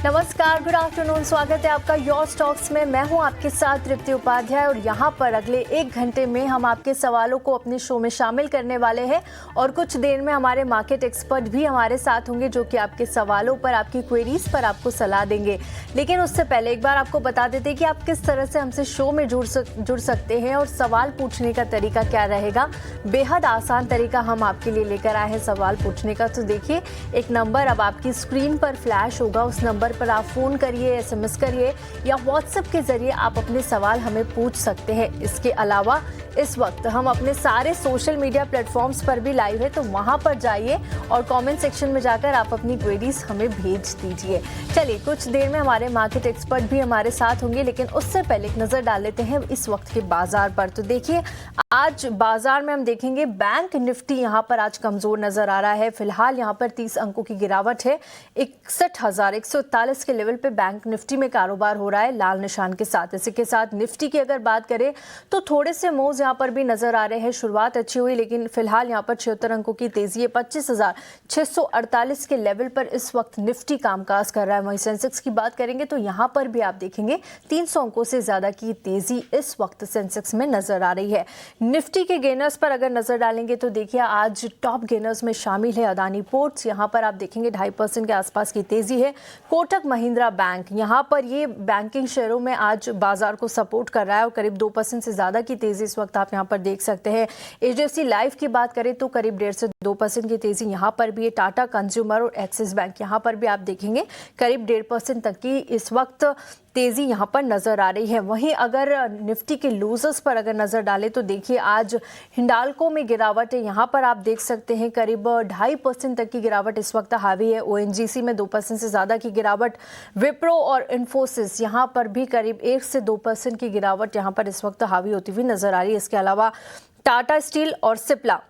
नमस्कार, good afternoon. स्वागत है आपका योर स्टॉक्स में। मैं हूं आपके साथ तृप्ति उपाध्याय और यहां पर अगले 1 घंटे में हम आपके सवालों को अपने शो में शामिल करने वाले हैं और कुछ देर में हमारे मार्केट एक्सपर्ट भी हमारे साथ होंगे जो कि आपके सवालों पर, आपकी क्वेरीज पर आपको सलाह देंगे। लेकिन उससे पहले एक बार आपको बता देते हैं कि आप किस तरह से हमसे शो में जुड़ सकते हैं और सवाल पूछने का तरीका क्या रहेगा। बेहद आसान तरीका हम आपके लिए लेकर आए हैं सवाल पूछने का। तो देखिए, एक नंबर अब आपकी स्क्रीन पर फ्लैश होगा, उस नंबर पर आप फोन करिए, एसएमएस करिए या व्हाट्सएप के जरिए आप अपने सवाल हमें पूछ सकते हैं। इसके अलावा इस वक्त हम अपने सारे सोशल मीडिया प्लेटफॉर्म्स पर भी लाइव है, तो वहां पर जाइए और कमेंट सेक्शन में जाकर आप अपनी क्वेरीज हमें भेज दीजिए। चलिए, कुछ देर में हमारे मार्केट एक्सपर्ट भी हमारे साथ होंगे, लेकिन उससे पहले एक नजर डाल लेते हैं इस वक्त के बाजार पर। तो देखिए, आज बाजार में हम देखेंगे बैंक निफ्टी यहाँ पर आज कमजोर नजर आ रहा है। फिलहाल यहाँ पर 30 अंकों की गिरावट है। 61,141 के लेवल पे बैंक निफ्टी में कारोबार हो रहा है लाल निशान के साथ। इसी के साथ निफ्टी की अगर बात करें तो थोड़े से मूव्स यहाँ पर भी नजर आ रहे हैं। शुरुआत अच्छी हुई, लेकिन फिलहाल यहाँ पर 76 अंकों की तेजी है। 25,648 के लेवल पर इस वक्त निफ्टी कामकाज कर रहा है। वहीं सेंसेक्स की बात करेंगे तो यहाँ पर भी आप देखेंगे 300 अंकों से ज्यादा की तेजी इस वक्त सेंसेक्स में नजर आ रही है। निफ्टी के गेनर्स पर अगर नजर डालेंगे तो देखिए, आज टॉप गेनर्स में शामिल है अदानी पोर्ट्स। यहाँ पर आप देखेंगे 2.5% के आसपास की तेजी है। कोटक महिंद्रा बैंक, यहाँ पर ये बैंकिंग शेयरों में आज बाजार को सपोर्ट कर रहा है और करीब 2% से ज्यादा की तेजी इस वक्त आप यहाँ पर देख सकते हैं। एचडीएफसी लाइफ की बात करें तो करीब 1.5 से 2% की तेजी यहाँ पर भी है। टाटा कंज्यूमर और एक्सिस बैंक, यहाँ पर भी आप देखेंगे करीब 1.5% तक की इस वक्त तेजी यहाँ पर नजर आ रही है। वहीं अगर निफ्टी के लूजर्स पर अगर नजर डालें तो देखिए, आज हिंडाल्को में गिरावट है। यहाँ पर आप देख सकते हैं करीब 2.5% तक की गिरावट इस वक्त हावी है। ओएनजीसी में 2% से ज्यादा की गिरावट। विप्रो और इन्फोसिस, यहाँ पर भी करीब 1 से 2% की गिरावट यहाँ पर इस वक्त हावी होती हुई नजर आ रही है। इसके अलावा टाटा स्टील और सिप्ला,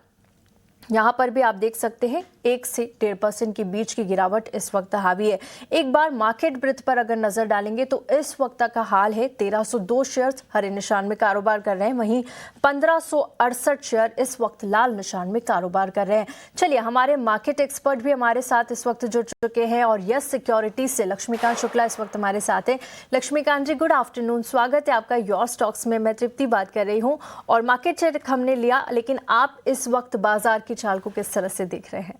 यहाँ पर भी आप देख सकते हैं 1 से 1.5% के बीच की गिरावट इस वक्त हावी है। एक बार मार्केट ब्रिथ पर अगर नजर डालेंगे तो इस वक्त का हाल है 1302 शेयर्स हरे निशान में कारोबार कर रहे हैं। वहीं 1568 शेयर इस वक्त लाल निशान में कारोबार कर रहे हैं। चलिए, हमारे मार्केट एक्सपर्ट भी हमारे साथ इस वक्त जुड़ चुके हैं और यस सिक्योरिटीज से लक्ष्मीकांत शुक्ला इस वक्त हमारे साथ हैं। लक्ष्मीकांत जी, गुड आफ्टरनून। स्वागत है आपका योर स्टॉक्स में। मैं तृप्ति बात कर रही हूँ और मार्केट चेक हमने लिया, लेकिन आप इस वक्त बाजार की चाल को किस तरह से देख रहे हैं?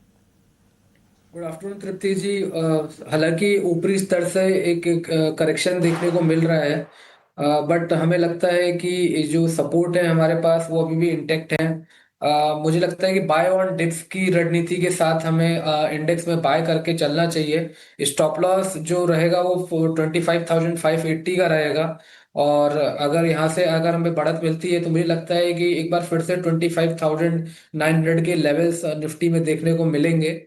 गुड आफ्टरनून तृप्ति जी। हालांकि ऊपरी स्तर से एक करेक्शन देखने को मिल रहा है, बट हमें लगता है कि जो सपोर्ट है हमारे पास वो अभी भी इंटेक्ट है। मुझे लगता है कि बाय ऑन डिप्स की रणनीति के साथ हमें इंडेक्स में बाय करके चलना चाहिए। स्टॉप लॉस जो रहेगा वो 25,580 का रहेगा और अगर यहाँ से अगर हमें बढ़त मिलती है तो मुझे लगता है कि एक बार फिर से 25,900 के लेवल्स निफ्टी में देखने को मिलेंगे।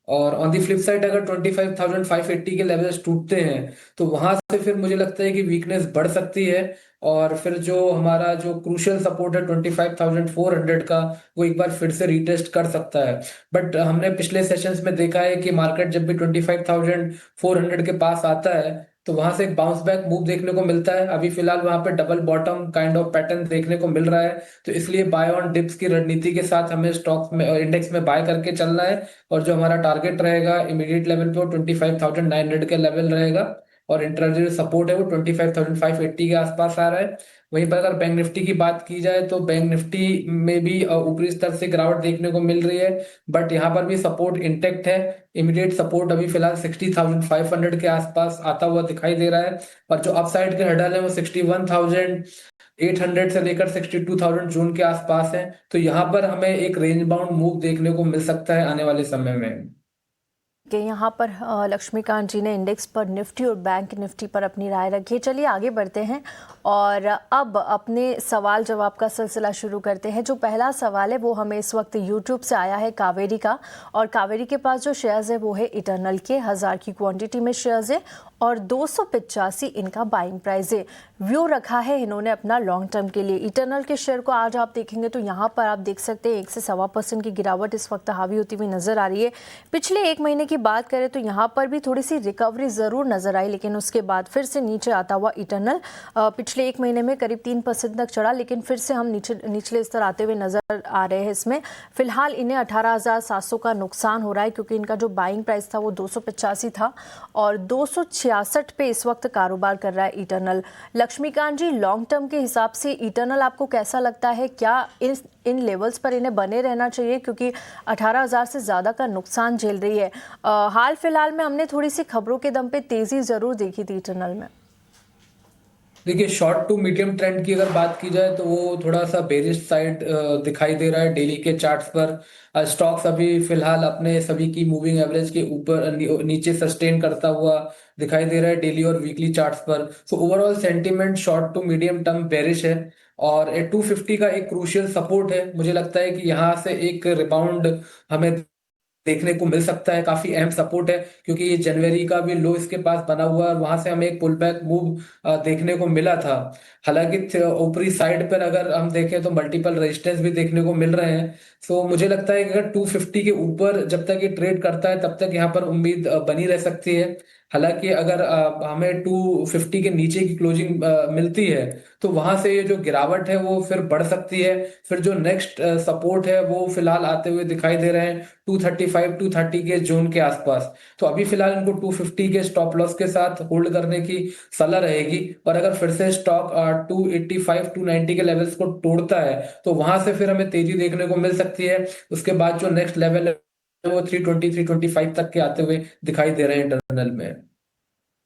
और ऑन दी फ्लिप साइड अगर 25,580 के लेवल्स टूटते हैं तो वहां से फिर मुझे लगता है कि वीकनेस बढ़ सकती है और फिर जो हमारा जो क्रूशियल सपोर्ट है 25,400 का, वो एक बार फिर से रिटेस्ट कर सकता है। बट हमने पिछले सेशंस में देखा है कि मार्केट जब भी 25,400 के पास आता है तो वहां से एक बाउंस बैक मूव देखने को मिलता है। अभी फिलहाल वहां पे double bottom kind of pattern देखने को मिल रहा है, तो इसलिए बाय ऑन डिप्स की रणनीति के साथ हमें स्टॉक में इंडेक्स में बाय करके चलना है। और जो हमारा टारगेट रहेगा इमीडिएट लेवल पे वो 25,900 के लेवल रहेगा और इंट्राडे सपोर्ट है वो 25,580 के आसपास आ रहा है। वहीं पर अगर बैंक निफ्टी की बात की जाए तो बैंक निफ्टी में भी ऊपरी स्तर से गिरावट देखने को मिल रही है, बट यहाँ पर भी सपोर्ट इंटेक्ट है। इमीडिएट सपोर्ट अभी फिलहाल 60,500 के आसपास आता हुआ दिखाई दे रहा है और जो अपसाइड के हर्डल है वो 61,800 से लेकर 62,000 जून के आसपास है। तो यहाँ पर हमें एक रेंज बाउंड मूव देखने को मिल सकता है आने वाले समय में। कि यहाँ पर लक्ष्मीकांत जी ने इंडेक्स पर निफ्टी और बैंक निफ्टी पर अपनी राय रखी है। चलिए आगे बढ़ते हैं और अब अपने सवाल जवाब का सिलसिला शुरू करते हैं। जो पहला सवाल है वो हमें इस वक्त यूट्यूब से आया है कावेरी का, और कावेरी के पास जो शेयर्स है वो है इटर्नल के। 1000 की क्वांटिटी में शेयर्स है और 285 इनका बाइंग प्राइस है। व्यू रखा है इन्होंने अपना लॉन्ग टर्म के लिए। इटर्नल के शेयर को आज आप देखेंगे तो यहाँ पर आप देख सकते हैं 1 से 1.25% की गिरावट इस वक्त हावी होती हुई नजर आ रही है। पिछले 1 महीने की बात करें तो यहाँ पर भी थोड़ी सी रिकवरी जरूर नजर आई, लेकिन उसके बाद फिर से नीचे आता हुआ इटर्नल पिछले 1 महीने में करीब 3% तक चढ़ा, लेकिन फिर से हम निचले स्तर आते हुए नजर आ रहे हैं। इसमें फिलहाल इन्हें 18,700 का नुकसान हो रहा है क्योंकि इनका जो बाइंग प्राइस था वो 285 था और 206 66 पे इस वक्त कारोबार कर रहा है इटर्नल। लक्ष्मीकांत जी, लॉन्ग टर्म के हिसाब से इटर्नल आपको कैसा लगता है? क्या इन लेवल्स पर इन्हें बने रहना चाहिए, क्योंकि 18,000 से ज़्यादा का नुकसान झेल रही है। हाल फिलहाल में हमने थोड़ी सी खबरों के दम पे तेज़ी ज़रूर देखी थी इटर्नल में। देखिए, शॉर्ट टू मीडियम ट्रेंड की अगर बात की जाए तो वो थोड़ा सा बेरिश साइड दिखाई दे रहा है डेली के चार्ट्स पर। स्टॉक्स अभी फिलहाल अपने सभी की मूविंग एवरेज के ऊपर नीचे सस्टेन करता हुआ दिखाई दे रहा है डेली और वीकली चार्ट्स पर। So overall sentiment short to medium term bearish है और 250 का एक क्रूशियल सपोर्ट है। मुझे लगता है कि यहाँ से एक रिबाउंड हमें देखने को मिल सकता है। काफी अहम सपोर्ट है क्योंकि ये जनवरी का भी लो इसके पास बना हुआ है और वहां से हमें एक पुल बैक मूव देखने को मिला था। हालांकि ऊपरी साइड पर अगर हम देखें तो मल्टीपल रेजिस्टेंस भी देखने को मिल रहे हैं। सो मुझे लगता है कि अगर 250 के ऊपर जब तक ये ट्रेड करता है तब तक यहाँ पर उम्मीद बनी रह सकती है। हालांकि अगर हमें 250 के नीचे की क्लोजिंग मिलती है तो वहां से ये जो गिरावट है वो फिर बढ़ सकती है। फिर जो नेक्स्ट सपोर्ट है वो फिलहाल आते हुए दिखाई दे रहे हैं 235 230 के जोन के आसपास। तो अभी फिलहाल इनको 250 के स्टॉप लॉस के साथ होल्ड करने की सलाह रहेगी। और अगर फिर से स्टॉक 285 290 के लेवल्स को तोड़ता है तो वहां से फिर हमें तेजी देखने को मिल सकती है। उसके बाद जो नेक्स्ट लेवल है वो 320 325 तक के आते हुए दिखाई दे रहे हैं इंटरनल में।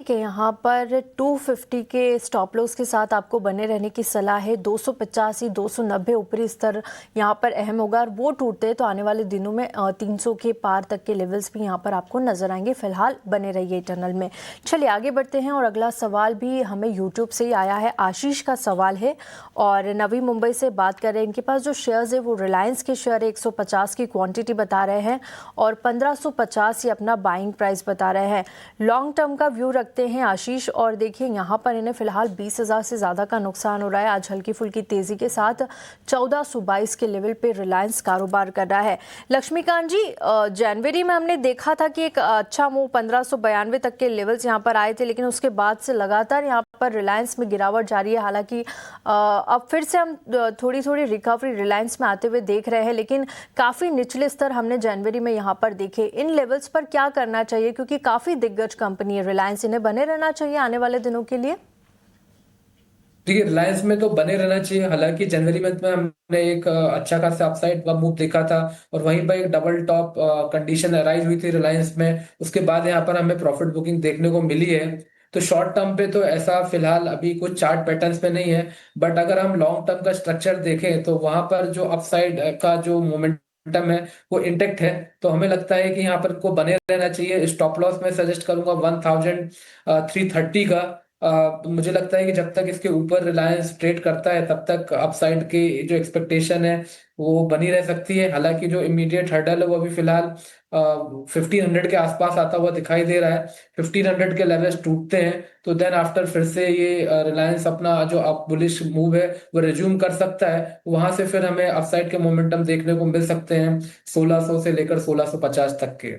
ठीक है, यहाँ पर 250 के स्टॉप लॉस के साथ आपको बने रहने की सलाह है। 285 290 ऊपरी स्तर यहाँ पर अहम होगा और वो टूटते हैं तो आने वाले दिनों में 300 के पार तक के लेवल्स भी यहाँ पर आपको नजर आएंगे। फिलहाल बने रहिए टनल में। चलिए आगे बढ़ते हैं और अगला सवाल भी हमें यूट्यूब से ही आया है। आशीष का सवाल है और नवी मुंबई से बात कर रहे हैं। इनके पास जो शेयर्स है वो रिलायंस के शेयर 150 की क्वांटिटी बता रहे हैं और 1550 ये अपना बाइंग प्राइस बता रहे हैं। लॉन्ग टर्म का व्यू रखते हैं आशीष और देखिए यहाँ पर इन्हें फिलहाल 20,000 से ज्यादा का नुकसान हो रहा है। आज हल्की फुल्की तेजी के साथ 1422 के लेवल पे रिलायंस कारोबार कर रहा है। लक्ष्मीकांत जी, जनवरी में हमने देखा था कि एक अच्छा मूव 1592 तक के लेवल्स यहाँ पर आए थे, लेकिन उसके बाद से लगातार यहाँ पर रिलायंस में गिरावट जारी है। हालांकि अब फिर से हम थोड़ी थोड़ी रिकवरी रिलायंस में आते हुए देख रहे हैं, लेकिन काफी निचले स्तर हमने जनवरी में यहाँ पर देखे। इन लेवल्स पर क्या करना चाहिए, क्योंकि काफी दिग्गज कंपनी है रिलायंस, इन्हें बने रहना चाहिए आने वाले दिनों के लिए? देखिए, रिलायंस में तो बने रहना चाहिए। हालांकि जनवरी मंथ में हमने एक अच्छा खासा अपसाइड का मूव देखा था और वहीं पर एक डबल टॉप कंडीशन अराइज हुई थी रिलायंस में। उसके बाद यहाँ पर हमें प्रॉफिट बुकिंग देखने को मिली है। तो शॉर्ट टर्म पे तो ऐसा फिलहाल अभी कुछ चार्ट पैटर्न्स में नहीं है, बट अगर हम लॉन्ग टर्म का स्ट्रक्चर देखें तो वहां पर जो अपसाइड का जो मोमेंटम है वो इंटेक्ट है। तो हमें लगता है कि यहाँ पर को बने रहना चाहिए। स्टॉप लॉस में सजेस्ट करूंगा 1330 का। मुझे लगता है कि जब तक इसके ऊपर रिलायंस ट्रेड करता है तब तक अपसाइड की जो एक्सपेक्टेशन है वो बनी रह सकती है। हालांकि जो इमीडिएट हर्डल है वो अभी फिलहाल 1500 के आसपास आता हुआ दिखाई दे रहा है। 1500 के लेवल्स टूटते हैं तो देन आफ्टर फिर से ये रिलायंस अपना जो अप बुलिश मूव है वो रिज्यूम कर सकता है। वहां से फिर हमें अपसाइड के मोमेंटम देखने को मिल सकते हैं 1600 से लेकर 1650 तक के।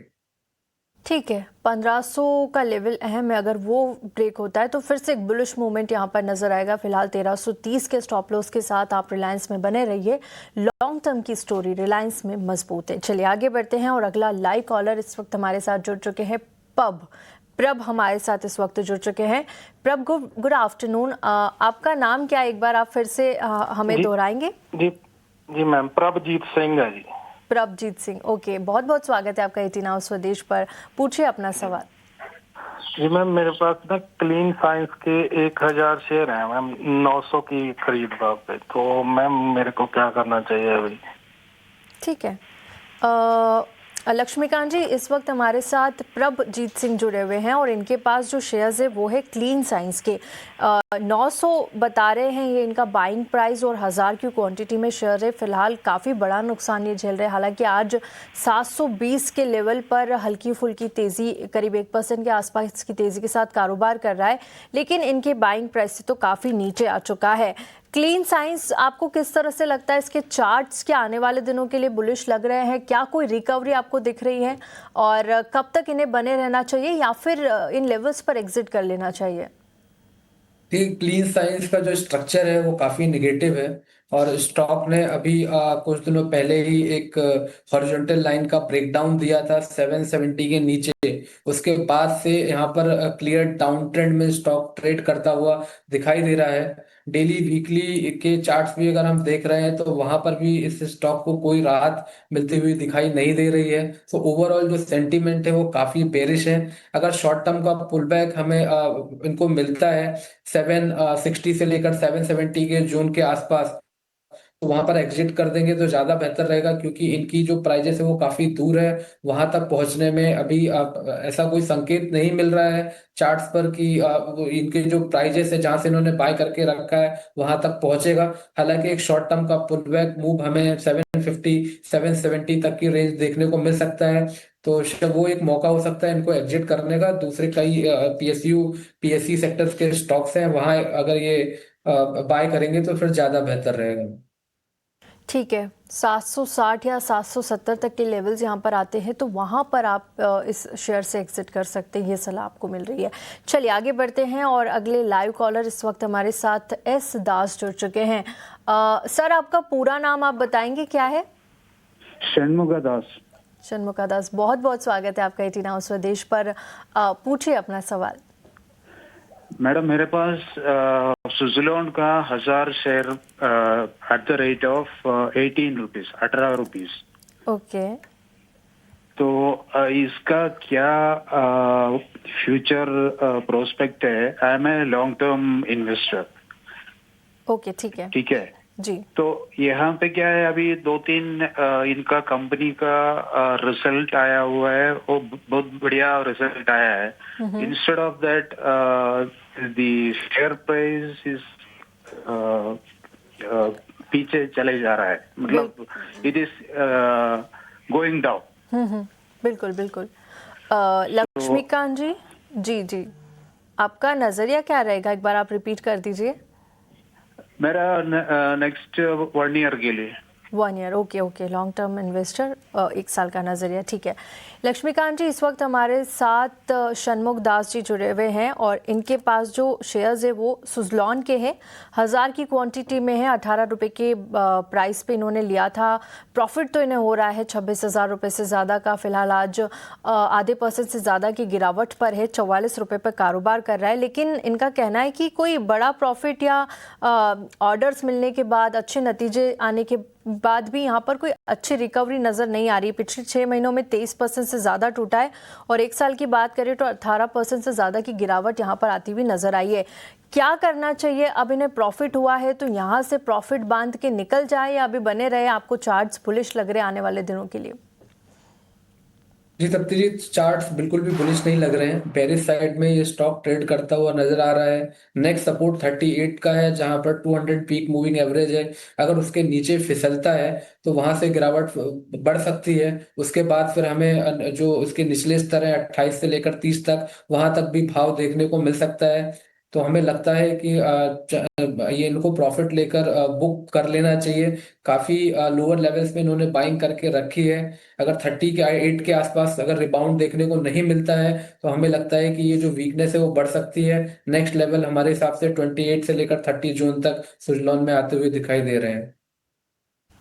ठीक है, 1500 का लेवल अहम है। अगर वो ब्रेक होता है तो फिर से एक बुलिश मूवमेंट यहाँ पर नजर आएगा। फिलहाल 1330 के स्टॉप लॉस के साथ आप रिलायंस में बने रहिए। लॉन्ग टर्म की स्टोरी रिलायंस में मजबूत है। चलिए आगे बढ़ते हैं और अगला लाइव कॉलर इस वक्त हमारे साथ जुड़ चुके हैं। प्रभ हमारे साथ इस वक्त जुड़ चुके हैं। प्रभ, गुड आफ्टरनून। आपका नाम क्या है, एक बार आप फिर से हमें दोहराएंगे? जी जी मैम, प्रभजीत सिंह है जी। प्रभजीत सिंह, ओके, बहुत बहुत स्वागत है आपका 18 आवर्स स्वदेश पर। पूछिए अपना सवाल। जी मैम, मेरे पास ना क्लीन साइंस के 1000 शेयर हैं मैम, 900 की खरीद पे। तो मैम मेरे को क्या करना चाहिए अभी? ठीक है, लक्ष्मीकांत जी, इस वक्त हमारे साथ प्रभजीत सिंह जुड़े हुए हैं और इनके पास जो शेयर्स है वो है क्लीन साइंस के। 900 बता रहे हैं ये इनका बाइंग प्राइस और 1000 की क्वांटिटी में शेयर है। फिलहाल काफ़ी बड़ा नुकसान ये झेल रहे हैं। हालांकि आज 720 के लेवल पर हल्की फुल्की तेज़ी, करीब 1% के आसपास की तेज़ी के साथ कारोबार कर रहा है, लेकिन इनके बाइंग प्राइस से तो काफ़ी नीचे आ चुका है। क्लीन साइंस आपको किस तरह से लगता है? इसके चार्ट्स क्या आने वाले दिनों के लिए बुलिश लग रहे हैं? क्या कोई रिकवरी आपको दिख रही है और कब तक इन्हें बने रहना चाहिए या फिर इन लेवल्स पर एग्जिट कर लेना चाहिए? क्लीन साइंस का जो स्ट्रक्चर है वो काफी निगेटिव है और स्टॉक ने अभी कुछ दिनों पहले ही एक हॉरिजॉन्टल लाइन का ब्रेकडाउन दिया था 770 के नीचे। उसके बाद से यहाँ पर क्लियर डाउन ट्रेंड में स्टॉक ट्रेड करता हुआ दिखाई दे रहा है। डेली वीकली के चार्ट्स भी अगर हम देख रहे हैं तो वहां पर भी इस स्टॉक को कोई राहत मिलती हुई दिखाई नहीं दे रही है। तो ओवरऑल जो सेंटीमेंट है वो काफी बेरिश है। अगर शॉर्ट टर्म का पुल बैक हमें इनको मिलता है 760 से लेकर 770 के जोन के आसपास, तो वहां पर एग्जिट कर देंगे तो ज्यादा बेहतर रहेगा, क्योंकि इनकी जो प्राइजेस है वो काफी दूर है। वहां तक पहुंचने में अभी ऐसा कोई संकेत नहीं मिल रहा है चार्ट्स पर कि वो इनके जो प्राइजेस है जहां से इन्होंने बाय करके रखा है वहां तक पहुंचेगा। हालांकि एक शॉर्ट टर्म का पुल बैक मूव हमें 750 770 तक की रेंज देखने को मिल सकता है। तो वो एक मौका हो सकता है इनको एग्जिट करने का। दूसरे कई पीएसयू सेक्टर्स के स्टॉक्स हैं, वहां अगर ये बाय करेंगे तो फिर ज्यादा बेहतर रहेगा। ठीक है, 760 या 770 तक के लेवल्स यहाँ पर आते हैं तो वहाँ पर आप इस शेयर से एग्जिट कर सकते हैं, ये सलाह आपको मिल रही है। चलिए आगे बढ़ते हैं और अगले लाइव कॉलर इस वक्त हमारे साथ एस दास जुड़ चुके हैं। सर, आपका पूरा नाम आप बताएंगे क्या है? षणमुखा दास। षणमुखा दास, बहुत बहुत स्वागत है आपका 18 हाउस स्वदेश पर। पूछिए अपना सवाल। मैडम, मेरे पास सुजुलोन का 1000 share at the rate of 18 rupees, 18 rupees. Okay. तो इसका क्या फ्यूचर प्रोस्पेक्ट है? I am a long term investor. Okay, ठीक है। ठीक है जी। तो यहाँ पे क्या है, अभी 2-3 इनका कंपनी का रिजल्ट आया हुआ है, वो बहुत बढ़िया रिजल्ट आया है। Instead of that the share price is पीछे चले जा रहा है, मतलब इट इज गोइंग डाउन। बिल्कुल बिल्कुल। लक्ष्मीकांत जी, जी जी, आपका नजरिया क्या रहेगा? एक बार आप रिपीट कर दीजिए। मेरा नेक्स्ट 1 ईयर के लिए। 1 year, okay okay, long term investor, 1 साल का नज़रिया, ठीक है। लक्ष्मीकांत जी, इस वक्त हमारे साथ षणमुख दास जी जुड़े हुए हैं और इनके पास जो शेयर्स है वो सुजलॉन के हैं। 1000 की क्वांटिटी में है, 18 रुपये के प्राइस पे इन्होंने लिया था। प्रॉफिट तो इन्हें हो रहा है 26,000 रुपये से ज़्यादा का। फिलहाल आज आधे % से ज़्यादा की गिरावट पर है, 44 रुपये पर कारोबार कर रहा है। लेकिन इनका कहना है कि कोई बड़ा प्रॉफिट या ऑर्डर्स मिलने के बाद, अच्छे नतीजे आने के बाद भी यहाँ पर कोई अच्छी रिकवरी नज़र नहीं आ रही। पिछले 6 महीनों में 23% से ज़्यादा टूटा है और 1 साल की बात करें तो 18% से ज़्यादा की गिरावट यहाँ पर आती हुई नज़र आई है। क्या करना चाहिए? अब इन्हें प्रॉफिट हुआ है तो यहाँ से प्रॉफिट बांध के निकल जाए या अभी बने रहे? आपको चार्ट्स बुलिश लग रहे हैं आने वाले दिनों के लिए? जी तप्ती जी, चार्ट्स बिल्कुल भी बुलिश नहीं लग रहे हैं। बेरिश साइड में ये स्टॉक ट्रेड करता हुआ नजर आ रहा है। नेक्स्ट सपोर्ट 38 का है, जहां पर 200 पीक मूविंग एवरेज है। अगर उसके नीचे फिसलता है तो वहां से गिरावट बढ़ सकती है। उसके बाद फिर हमें जो उसके निचले स्तर है 28 से लेकर 30 तक, वहां तक भी भाव देखने को मिल सकता है। तो हमें लगता है कि ये इनको प्रॉफिट लेकर बुक कर लेना चाहिए। काफी लोअर लेवल्स में इन्होंने बाइंग करके रखी है। अगर 38 के आसपास अगर रिबाउंड देखने को नहीं मिलता है तो हमें लगता है कि ये जो वीकनेस है वो बढ़ सकती है। नेक्स्ट लेवल हमारे हिसाब से 28 से लेकर 30 जून तक सुजलॉन में आते हुए दिखाई दे रहे हैं।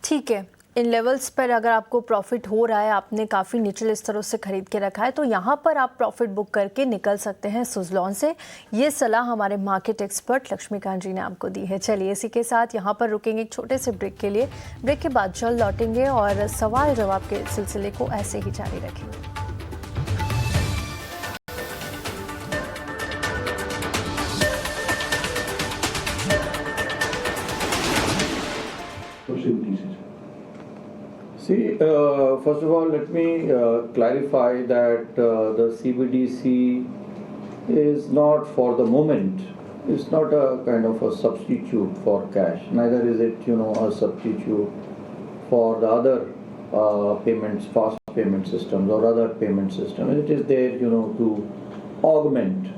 ठीक है, इन लेवल्स पर अगर आपको प्रॉफिट हो रहा है, आपने काफ़ी निचले स्तरों से खरीद के रखा है, तो यहाँ पर आप प्रॉफिट बुक करके निकल सकते हैं सुजलॉन से। ये सलाह हमारे मार्केट एक्सपर्ट लक्ष्मीकांत जी ने आपको दी है। चलिए इसी के साथ यहाँ पर रुकेंगे एक छोटे से ब्रेक के लिए। ब्रेक के बाद जल्द लौटेंगे और सवाल जवाब के सिलसिले को ऐसे ही जारी रखेंगे। See, first of all, let me clarify that the CBDC is not for the moment. It's not a kind of a substitute for cash. Neither is it, a substitute for the other payments, fast payment systems or other payment systems. It is there, to augment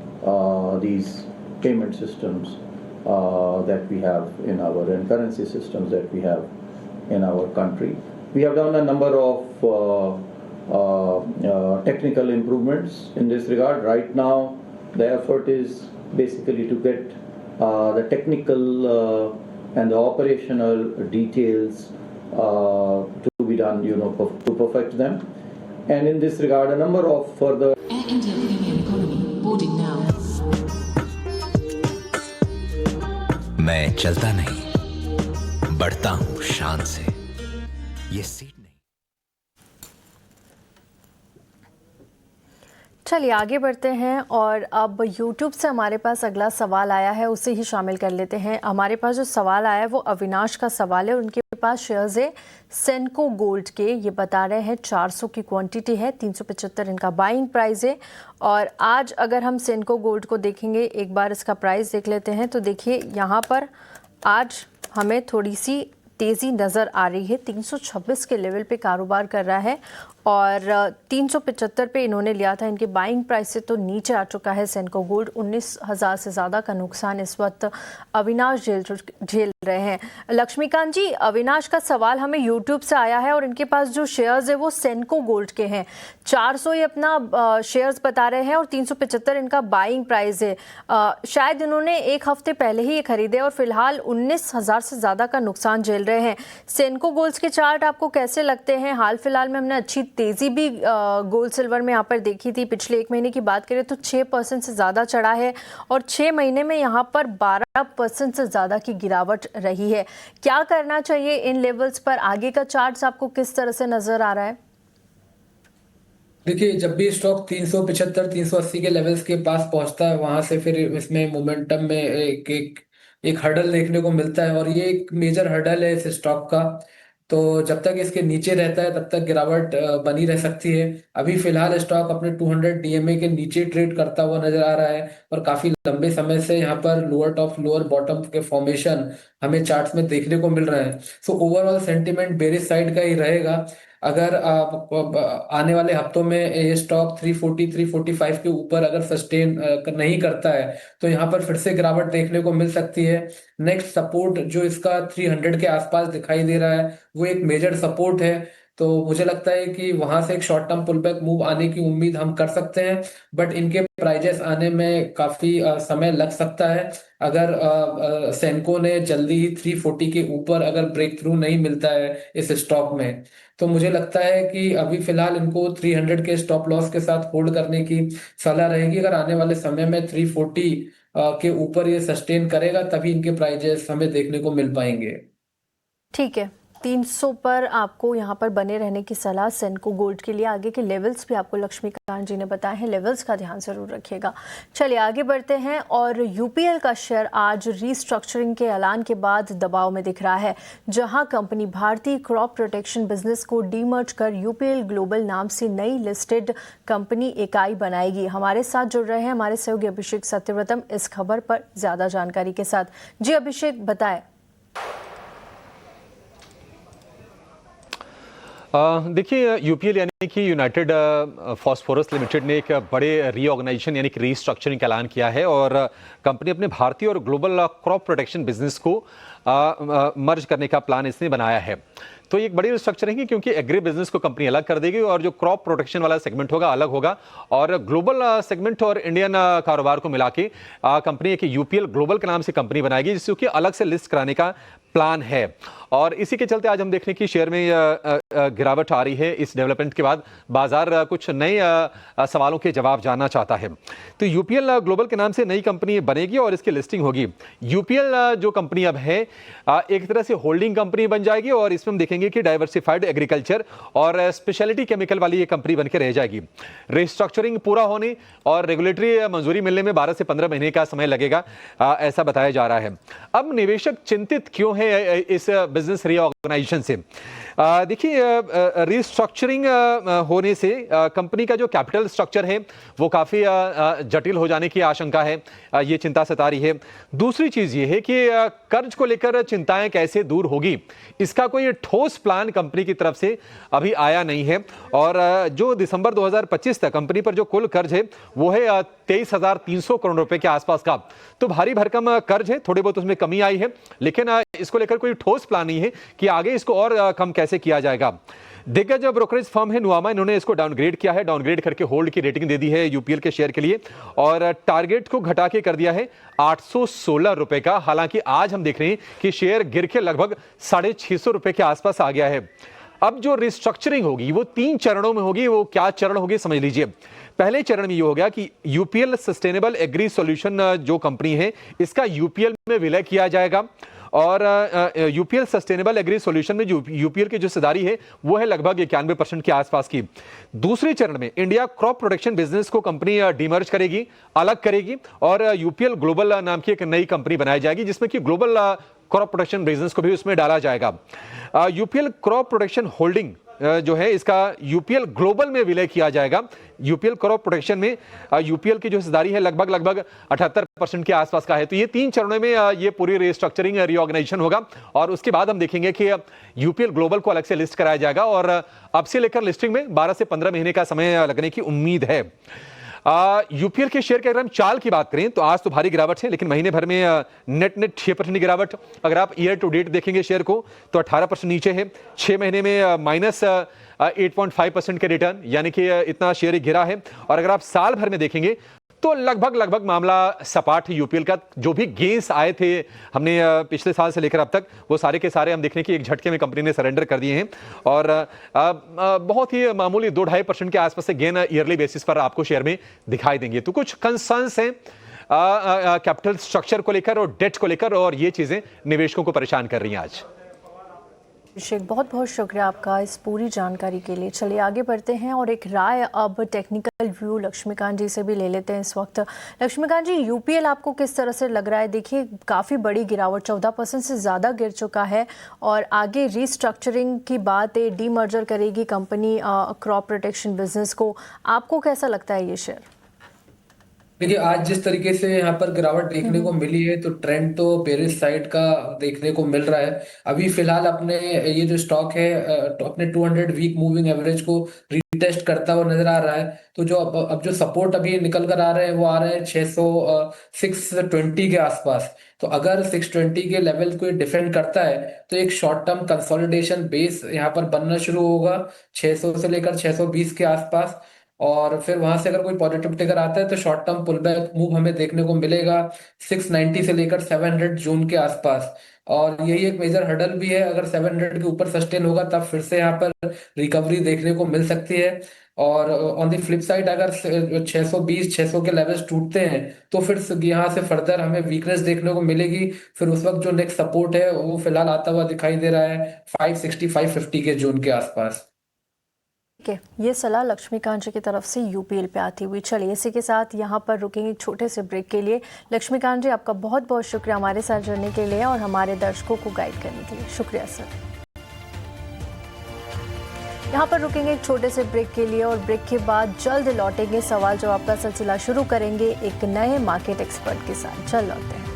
these payment systems that we have in our and currency systems that we have in our country. We have done a number of technical improvements in this regard. Right now, the effort is basically to get the technical and the operational details to be done, to perfect them. And in this regard, a number of further India Premium Economy. Boarding now. मैं चलता नहीं, बढ़ता हूं शान से। ये seat नहीं। चलिए आगे बढ़ते हैं और अब YouTube से हमारे पास अगला सवाल आया है, उसे ही शामिल कर लेते हैं। हमारे पास जो सवाल आया है वो अविनाश का सवाल है। उनके पास शेयर्स है सेनको गोल्ड के, ये बता रहे हैं 400 की क्वांटिटी है, 375 इनका बाइंग प्राइस है। और आज अगर हम सेनको गोल्ड को देखेंगे, एक बार इसका प्राइस देख लेते हैं, तो देखिए यहाँ पर आज हमें थोड़ी सी तेज़ी नज़र आ रही है। 326 के लेवल पे कारोबार कर रहा है और 375 पे इन्होंने लिया था। इनके बाइंग प्राइस से तो नीचे आ चुका है सेनको गोल्ड। 19,000 से ज़्यादा का नुकसान इस वक्त अविनाश झेल रहे हैं। लक्ष्मीकांत जी, अविनाश का सवाल हमें यूट्यूब से आया है और इनके पास जो शेयर्स है वो सेनको गोल्ड के हैं। 400 ये अपना शेयर्स बता रहे हैं और 375 इनका बाइंग प्राइस है। शायद इन्होंने एक हफ्ते पहले ही ये खरीदे और फिलहाल 19,000 से ज़्यादा का नुकसान झेल रहे हैं। सेनको गोल्ड के चार्ट आपको कैसे लगते हैं? हाल फिलहाल में हमने अच्छी तेज़ी भी गोल्ड सिल्वर में यहाँ पर देखी थी। पिछले एक महीने की बात करें तो 6% से ज़्यादा चढ़ा है और 6 महीने में यहाँ पर 12% से ज़्यादा की गिरावट रही है। क्या करना चाहिए इन लेवल्स पर? आगे का चार्ट्स आपको किस तरह से नज़र आ रहा है? देखिए, जब भी स्टॉक 375 380 के लेवल्स के पास पहुंचता है, वहां से फिर इसमें मोमेंटम में एक हर्डल देखने को मिलता है और ये एक मेजर हर्डल है इस स्टॉक का। तो जब तक इसके नीचे रहता है तब तक गिरावट बनी रह सकती है। अभी फिलहाल स्टॉक अपने 200 डीएमए के नीचे ट्रेड करता हुआ नजर आ रहा है और काफी लंबे समय से यहाँ पर लोअर टॉप लोअर बॉटम के फॉर्मेशन हमें चार्ट्स में देखने को मिल रहे हैं। So overall sentiment bearish side का ही रहेगा। अगर आप आने वाले हफ्तों में ये स्टॉक 340 345 के ऊपर अगर सस्टेन नहीं करता है तो यहाँ पर फिर से गिरावट देखने को मिल सकती है। नेक्स्ट सपोर्ट जो इसका 300 के आसपास दिखाई दे रहा है वो एक मेजर सपोर्ट है। तो मुझे लगता है कि वहां से एक शॉर्ट टर्म पुलबैक मूव आने की उम्मीद हम कर सकते हैं, बट इनके प्राइजेस आने में काफी समय लग सकता है। अगर सेनको ने जल्दी ही 340 के ऊपर अगर ब्रेक थ्रू नहीं मिलता है इस स्टॉक में, तो मुझे लगता है कि अभी फिलहाल इनको 300 के स्टॉप लॉस के साथ होल्ड करने की सलाह रहेगी। अगर आने वाले समय में 340 के ऊपर ये सस्टेन करेगा तभी इनके प्राइजेस हमें देखने को मिल पाएंगे। ठीक है, 300 पर आपको यहाँ पर बने रहने की सलाह सेनको गोल्ड के लिए। आगे के लेवल्स भी आपको लक्ष्मीकांत जी ने बताए हैं, लेवल्स का ध्यान जरूर रखिएगा। चलिए आगे बढ़ते हैं और यूपीएल का शेयर आज रीस्ट्रक्चरिंग के ऐलान के बाद दबाव में दिख रहा है, जहां कंपनी भारतीय क्रॉप प्रोटेक्शन बिजनेस को डीमर्ज कर यूपीएल ग्लोबल नाम से नई लिस्टेड कंपनी इकाई बनाएगी। हमारे साथ जुड़ रहे हैं हमारे सहयोगी अभिषेक सत्यव्रतम इस खबर पर ज्यादा जानकारी के साथ। जी अभिषेक, बताएं। देखिए, यूपीएल यानी कि यूनाइटेड फॉस्फोरस लिमिटेड ने एक बड़े रीऑर्गेनाइजेशन यानी कि रीस्ट्रक्चरिंग का ऐलान किया है और कंपनी अपने भारतीय और ग्लोबल क्रॉप प्रोटेक्शन बिजनेस को मर्ज करने का प्लान इसने बनाया है। तो ये एक बड़ी रिस्ट्रक्चरिंग है क्योंकि एग्री बिजनेस को कंपनी अलग कर देगी और जो क्रॉप प्रोटेक्शन वाला सेगमेंट होगा अलग होगा और ग्लोबल सेगमेंट और इंडियन कारोबार को मिला के कंपनी एक यूपीएल ग्लोबल के नाम से कंपनी बनाएगी, जिसको अलग से लिस्ट कराने का प्लान है। और इसी के चलते आज हम देखने की शेयर में गिरावट आ रही है। इस डेवलपमेंट के बाद बाजार कुछ नए सवालों के जवाब जानना चाहता है। तो यूपीएल ग्लोबल के नाम से नई कंपनी बनेगी और इसकी लिस्टिंग होगी। यूपीएल जो कंपनी अब है एक तरह से होल्डिंग कंपनी बन जाएगी और इसमें हम देखेंगे कि डाइवर्सिफाइड एग्रीकल्चर और स्पेशलिटी केमिकल वाली ये कंपनी बनकर रह जाएगी। रिस्ट्रक्चरिंग पूरा होने और रेगुलेटरी मंजूरी मिलने में 12 से 15 महीने का समय लगेगा, ऐसा बताया जा रहा है। अब निवेशक चिंतित क्यों है इस बिजनेस रीऑर्गेनाइजेशन से? देखिए, रिस्ट्रक्चरिंग होने से कंपनी का जो कैपिटल स्ट्रक्चर है वो काफ़ी जटिल हो जाने की आशंका है, ये चिंता सता रही है। दूसरी चीज़ ये है कि कर्ज को लेकर चिंताएं कैसे दूर होगी, इसका कोई ठोस प्लान कंपनी की तरफ से अभी आया नहीं है। और जो दिसंबर 2025 तक कंपनी पर जो कुल कर्ज है वो है 23,300 करोड़ रुपए के आसपास का। तो भारी भरकम कर्ज है, थोड़ी बहुत उसमें कमी आई है, लेकिन इसको लेकर कोई ठोस प्लान नहीं है कि आगे इसको और कम कैसे किया जाएगा। दिग्गज ब्रोकरेज फर्म है नुआमा, इन्होंने इसको डाउनग्रेड किया है, डाउनग्रेड करके होल्ड की रेटिंग दे दी है यूपीएल के शेयर के लिए और टारगेट को घटा के कर दिया है 816 रुपए का। हालांकि आज हम देख रहे हैं कि शेयर गिर के लगभग 650 रुपए के आसपास आ गया है। अब जो रिस्ट्रक्चरिंग होगी वो 3 चरणों में होगी। वो क्या चरण होगी समझ लीजिए। पहले चरण में ये हो गया कि यूपीएल सस्टेनेबल एग्री सॉल्यूशन जो कंपनी है इसका यूपीएल में विलय किया जाएगा और यूपीएल सस्टेनेबल एग्री सॉल्यूशन में जो यूपीएल की जो हिस्सेदारी है वो है लगभग 91% के आसपास की। दूसरे चरण में इंडिया क्रॉप प्रोटेक्शन बिजनेस को कंपनी डीमर्ज करेगी, अलग करेगी और यूपीएल ग्लोबल नाम की एक नई कंपनी बनाई जाएगी जिसमें कि ग्लोबल क्रॉप प्रोटेक्शन बिजनेस को भी उसमें डाला जाएगा। यूपीएल क्रॉप प्रोटेक्शन होल्डिंग जो है इसका यूपीएल ग्लोबल में विलय किया जाएगा। यूपीएल क्रॉप प्रोटेक्शन में यूपीएल की जो हिस्सेदारी है लगभग 78% के आसपास का है। तो ये 3 चरणों में ये पूरी रिस्ट्रक्चरिंग रीऑर्गेनाइजेशन होगा और उसके बाद हम देखेंगे कि यूपीएल ग्लोबल को अलग से लिस्ट कराया जाएगा और अब से लेकर लिस्टिंग में 12 से 15 महीने का समय लगने की उम्मीद है। यूपीएल के शेयर के अगर हम चाल की बात करें तो आज तो भारी गिरावट है, लेकिन महीने भर में नेट 6% की गिरावट। अगर आप ईयर टू डेट देखेंगे शेयर को तो 18% नीचे है। 6 महीने में माइनस 8.5% के रिटर्न, यानी कि इतना शेयर गिरा है। और अगर आप साल भर में देखेंगे तो लगभग मामला सपाट है यूपीएल का। जो भी गेंस आए थे हमने पिछले साल से लेकर अब तक, वो सारे के सारे हम देखने की एक झटके में कंपनी ने सरेंडर कर दिए हैं और बहुत ही मामूली 2-2.5% के आसपास से गेन ईयरली बेसिस पर आपको शेयर में दिखाई देंगे। तो कुछ कंसर्न्स हैं कैपिटल स्ट्रक्चर को लेकर और डेट को लेकर, और ये चीजें निवेशकों को परेशान कर रही हैं आज। अभिषेक, बहुत बहुत शुक्रिया आपका इस पूरी जानकारी के लिए। चलिए आगे बढ़ते हैं और एक राय अब टेक्निकल व्यू लक्ष्मीकांत जी से भी ले लेते हैं इस वक्त। लक्ष्मीकांत जी, यूपीएल आपको किस तरह से लग रहा है? देखिए काफ़ी बड़ी गिरावट, 14% से ज़्यादा गिर चुका है और आगे रीस्ट्रक्चरिंग की बात है, डीमर्जर करेगी कंपनी क्रॉप प्रोटेक्शन बिजनेस को। आपको कैसा लगता है ये शेयर? देखिए, आज जिस तरीके से यहाँ पर गिरावट देखने को मिली है तो ट्रेंड तो बेरिश साइड का देखने को मिल रहा है। अभी फिलहाल अपने ये जो स्टॉक है अपने 200 वीक मूविंग एवरेज को रीटेस्ट करता हुआ नजर आ रहा है। तो जो अब जो सपोर्ट अभी निकल कर आ रहे हैं वो आ रहे हैं 620 के आसपास। तो अगर 620 के लेवल को डिफेंड करता है तो एक शॉर्ट टर्म कंसोलिडेशन बेस यहाँ पर बनना शुरू होगा 600 से लेकर 620 के आसपास। और फिर वहां से अगर कोई पॉजिटिव टिकर आता है तो short term pull back move हमें देखने को मिलेगा 690 से लेकर 700 जून के आसपास। और यही एक मेजर हर्डल भी है, अगर 700 के ऊपर सस्टेन होगा तब फिर से यहाँ पर रिकवरी देखने को मिल सकती है। और ऑन द फ्लिप साइड अगर 620 600 के लेवल्स टूटते हैं तो फिर यहाँ से फर्दर हमें वीकनेस देखने को मिलेगी। फिर उस वक्त जो नेक्स्ट सपोर्ट है वो फिलहाल आता हुआ दिखाई दे रहा है 560 550 के जून के आसपास। ये सलाह लक्ष्मीकांत जी की तरफ से यूपीएल पे आती हुई। चलिए इसी के साथ यहाँ पर रुकेंगे एक छोटे से ब्रेक के लिए। लक्ष्मीकांत जी, आपका बहुत बहुत शुक्रिया हमारे साथ जुड़ने के लिए और हमारे दर्शकों को गाइड करने के लिए। शुक्रिया सर। यहाँ पर रुकेंगे एक छोटे से ब्रेक के लिए और ब्रेक के बाद जल्द लौटेंगे, सवाल जवाब का सिलसिला शुरू करेंगे एक नए मार्केट एक्सपर्ट के साथ। जल्द लौटते हैं।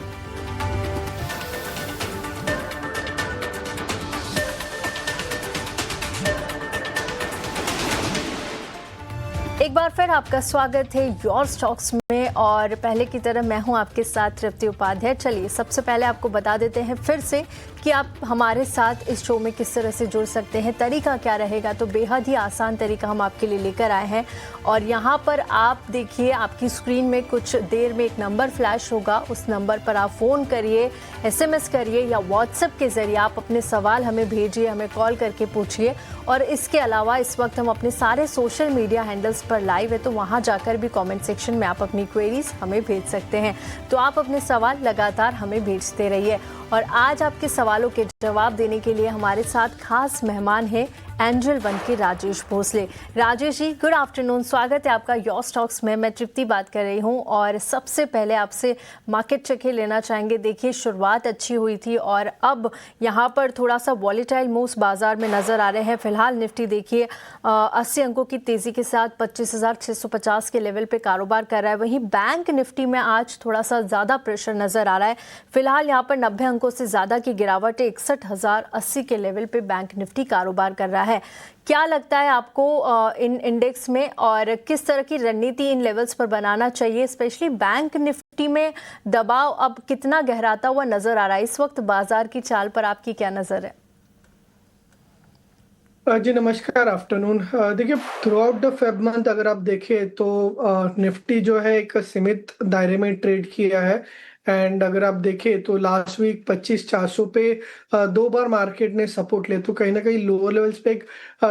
एक बार फिर आपका स्वागत है योर स्टॉक्स में और पहले की तरह मैं हूं आपके साथ तृप्ति उपाध्याय। चलिए सबसे पहले आपको बता देते हैं फिर से कि आप हमारे साथ इस शो में किस तरह से जुड़ सकते हैं। तरीका क्या रहेगा? तो बेहद ही आसान तरीका हम आपके लिए लेकर आए हैं और यहाँ पर आप देखिए आपकी स्क्रीन में कुछ देर में एक नंबर फ्लैश होगा। उस नंबर पर आप फ़ोन करिए, SMS करिए या व्हाट्सएप के ज़रिए आप अपने सवाल हमें भेजिए, हमें कॉल करके पूछिए। और इसके अलावा इस वक्त हम अपने सारे सोशल मीडिया हैंडल्स पर लाइव है, तो वहाँ जाकर भी कमेंट सेक्शन में आप अपनी क्वेरीज हमें भेज सकते हैं। तो आप अपने सवाल लगातार हमें भेजते रहिए। और आज आपके सवालों के जवाब देने के लिए हमारे साथ खास मेहमान हैं एंजल वन के राजेश भोसले। राजेश जी, गुड आफ्टरनून, स्वागत है आपका योर स्टॉक्स में। मैं तृप्ति बात कर रही हूं और सबसे पहले आपसे मार्केट चेक लेना चाहेंगे। देखिए शुरुआत अच्छी हुई थी और अब यहां पर थोड़ा सा वॉलेटाइल मूव्स बाजार में नजर आ रहे हैं। फिलहाल निफ्टी देखिए 80 अंकों की तेजी के साथ 25,650 के लेवल पे कारोबार कर रहा है। वहीं बैंक निफ्टी में आज थोड़ा सा ज़्यादा प्रेशर नजर आ रहा है। फिलहाल यहाँ पर 90 अंकों से ज़्यादा की गिरावट है, 61,080 के लेवल पे बैंक निफ्टी कारोबार कर रहा है। क्या लगता है आपको इन इंडेक्स में और किस तरह की रणनीति इन लेवल्स पर बनाना चाहिए? स्पेशली बैंक निफ्टी में दबाव अब कितना गहराता हुआ नजर आ रहा है इस वक्त? बाजार की चाल पर आपकी क्या नजर है? जी नमस्कार, आफ्टरनून। देखिए through out the Feb month अगर आप देखें तो निफ्टी जो है एक सीमित दायरे में ट्रेड किया है एंड अगर आप देखें तो लास्ट वीक 25,400 पे 2 बार मार्केट ने सपोर्ट लिया, तो कहीं ना कहीं लोअर लेवल्स पे एक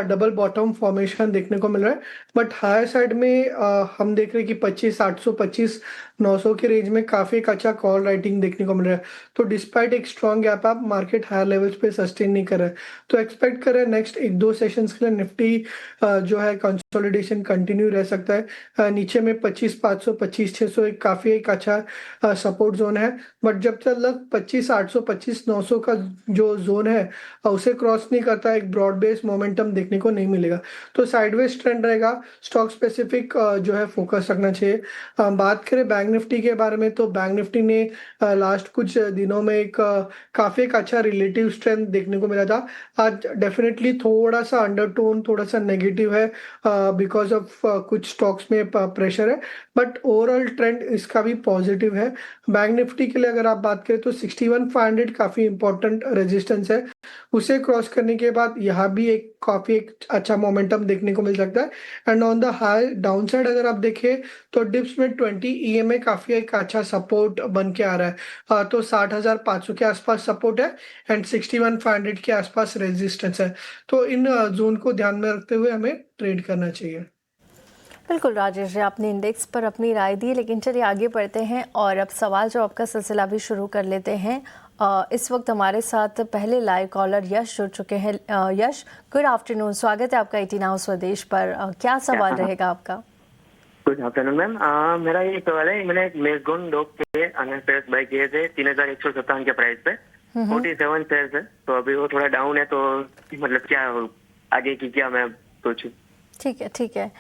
डबल बॉटम फॉर्मेशन देखने को मिल रहा है। बट हायर साइड में हम देख रहे हैं कि 25,800 25,900 के रेंज में काफ़ी एक अच्छा कॉल राइटिंग देखने को मिल रहा है। तो डिस्पाइट एक strong gap up market higher levels पे सस्टेन नहीं कर रहा है, तो एक्सपेक्ट कर रहे हैं नेक्स्ट 1-2 सेशंस के लिए निफ्टी जो है कंसोलिडेशन कंटिन्यू रह सकता है। नीचे में 25,500 25,600 एक काफ़ी एक अच्छा सपोर्ट जोन है। बट जब तक 25,800 25,900 का जो जोन है उसे क्रॉस नहीं करता, एक ब्रॉड बेस्ड मोमेंटम देखने को नहीं मिलेगा। तो साइडवेज ट्रेंड रहेगा, स्टॉक स्पेसिफिक जो है फोकस रखना चाहिए। बात करें बैंक निफ्टी के बारे में, तो बैंक निफ्टी ने लास्ट कुछ दिनों में एक काफ़ी एक अच्छा रिलेटिव स्ट्रेंथ देखने को मिला था। आज डेफिनेटली थोड़ा सा अंडरटोन थोड़ा सा नेगेटिव है बिकॉज ऑफ कुछ स्टॉक्स में प्रेशर है, बट ओवरऑल ट्रेंड इसका भी पॉजिटिव है। बैंक निफ्टी के लिए अगर आप बात करें तो 61,500 काफ़ी इंपॉर्टेंट रेजिस्टेंस है, उसे क्रॉस करने के बाद यहाँ भी एक काफ़ी एक अच्छा मोमेंटम देखने को मिल सकता है। And on the high down side अगर आप देखें तो डिप्स में 20 EMA काफ़ी एक अच्छा सपोर्ट बन के आ रहा है। तो 60,500 के आसपास सपोर्ट है एंड 61,500 के आसपास रेजिस्टेंस है। तो इन जोन को ध्यान में रखते हुए हमें ट्रेड करना चाहिए। बिल्कुल राजेश जी, आपने इंडेक्स पर अपनी राय दी, लेकिन चलिए आगे बढ़ते हैं और अब सवाल जवाब का सिलसिला भी शुरू कर लेते हैं। इस वक्त हमारे साथ पहले लाइव कॉलर यश जुड़ चुके हैं। यश, गुड आफ्टरनून, स्वागत है आपका 18 हाउस स्वदेश पर। क्या सवाल रहेगा आपका? गुड आफ्टरनून मैम, मेरा ये सवाल है, मैंने एक मेजगोन डॉग के अनर शेयर्स बाय किए थे 3,157 के प्राइस पे, 47 शेयर्स है, तो अभी वो थोड़ा डाउन है, तो मतलब क्या आगे की क्या मैं सोचूं? ठीक है।